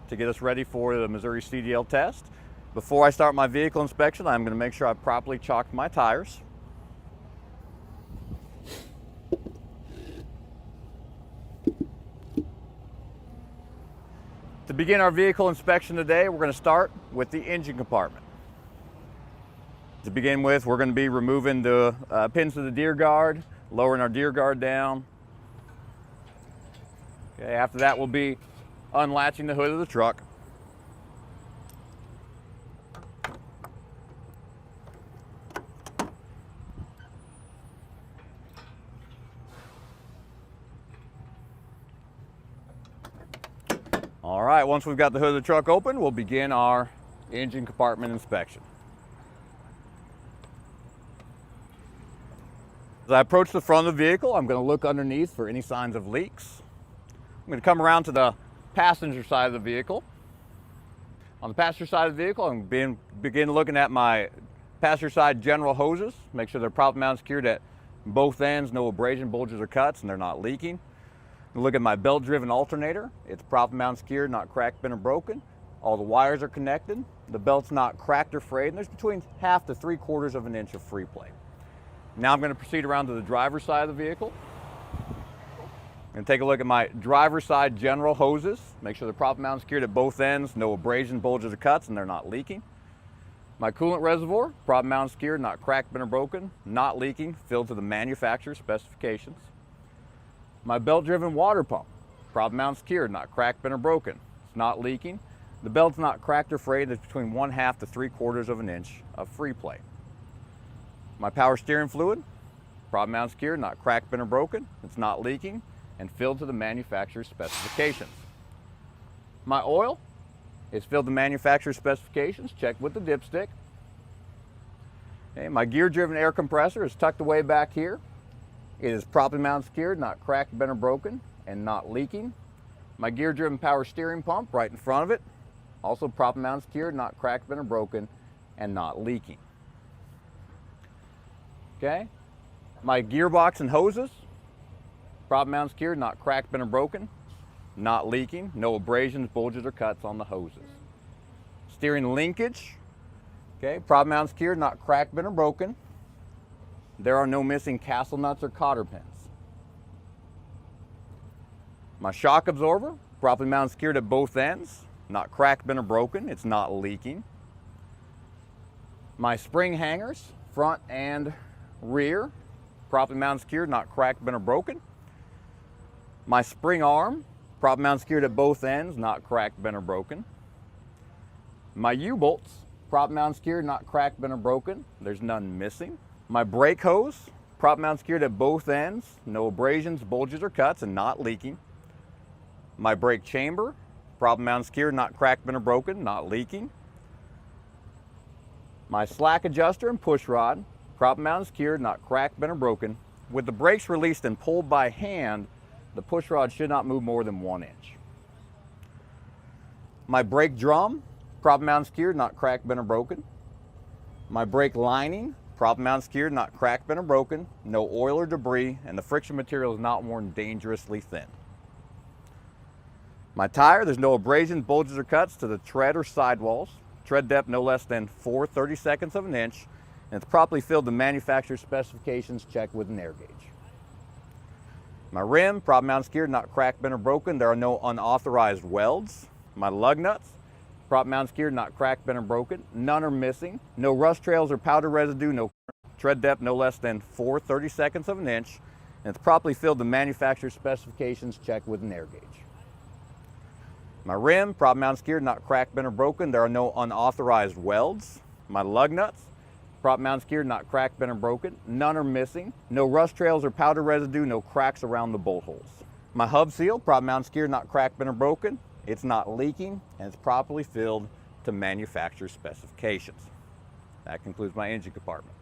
to get us ready for the Missouri CDL test. Before I start my vehicle inspection, I'm going to make sure I've properly chalked my tires. To begin our vehicle inspection today, we're going to start with the engine compartment. To begin with, we're going to be removing the pins to the deer guard, lowering our deer guard down. Okay, after that, we'll be unlatching the hood of the truck. All right, once we've got the hood of the truck open, we'll begin our engine compartment inspection. As I approach the front of the vehicle, I'm going to look underneath for any signs of leaks. I'm going to come around to the passenger side of the vehicle. On the passenger side of the vehicle, I'm going to begin looking at my passenger side general hoses. Make sure they're properly mounted, secured at both ends, no abrasion, bulges, or cuts, and they're not leaking. Look at my belt-driven alternator. It's properly mounted, secured, not cracked, bent, or broken. All the wires are connected. The belt's not cracked or frayed, and there's between 1/2 to 3/4 of an inch of free play. Now I'm going to proceed around to the driver's side of the vehicle and take a look at my driver's side general hoses. Make sure they're properly mounted, secured at both ends, no abrasion, bulges, or cuts, and they're not leaking. My coolant reservoir, properly mounted, secured, not cracked, bent, or broken, not leaking, filled to the manufacturer's specifications. My belt-driven water pump, properly mounted, secured, not cracked, bent, or broken, it's not leaking. The belt's not cracked or frayed. There's between 1/2 to 3/4 of an inch of free play. My power steering fluid, properly mounted, secured, not cracked, bent, or broken, it's not leaking, and filled to the manufacturer's specifications. My oil is filled to manufacturer's specifications, checked with the dipstick. Okay, my gear-driven air compressor is tucked away back here. It is properly mounted, secured, not cracked, bent, or broken, and not leaking. My gear-driven power steering pump right in front of it, also properly mounted, secured, not cracked, bent, or broken, and not leaking. Okay, my gearbox and hoses, properly mounted, secured, not cracked, bent, or broken, not leaking, no abrasions, bulges, or cuts on the hoses. Steering linkage, okay, properly mounted, secured, not cracked, bent, or broken. There are no missing castle nuts or cotter pins. My shock absorber, properly mounted, secured at both ends, not cracked, bent, or broken, it's not leaking. My spring hangers, front and rear, properly mounted, secured, not cracked, bent, or broken. My spring arm, properly mounted, secured at both ends, not cracked, bent, or broken. My U-bolts, properly mounted, secured, not cracked, bent, or broken, there's none missing. My brake hose, properly mounted, secured at both ends, no abrasions, bulges, or cuts, and not leaking. My brake chamber, properly mounted, secured, not cracked, bent, or broken, not leaking. My slack adjuster and push rod, properly mounted, secured, not cracked, bent, or broken. With the brakes released and pulled by hand, the push rod should not move more than 1 inch. My brake drum, properly mounted, secured, not cracked, bent, or broken. My brake lining, properly mounted, secured, not cracked, bent, or broken, no oil or debris, and the friction material is not worn dangerously thin. My tire, there's no abrasions, bulges, or cuts to the tread or sidewalls. Tread depth no less than 4/32 of an inch, and it's properly filled to manufacturer's specifications, checked with an air gauge. My rim, properly mounted, secured, not cracked, bent, or broken. There are no unauthorized welds. My lug nuts, properly mounted, secured, not cracked, bent, or broken. None are missing. No rust trails or powder residue. No tread depth no less than 4/32 of an inch, and it's properly filled to manufacturer's specifications, checked with an air gauge. My rim, properly mounted, secured, not cracked, bent, or broken. There are no unauthorized welds. My lug nuts, properly mounted, secured, not cracked, bent, or broken. None are missing. No rust trails or powder residue. No cracks around the bolt holes. My hub seal, properly mounted, secured, not cracked, bent, or broken. It's not leaking, and it's properly filled to manufacturer's specifications. That concludes my engine compartment.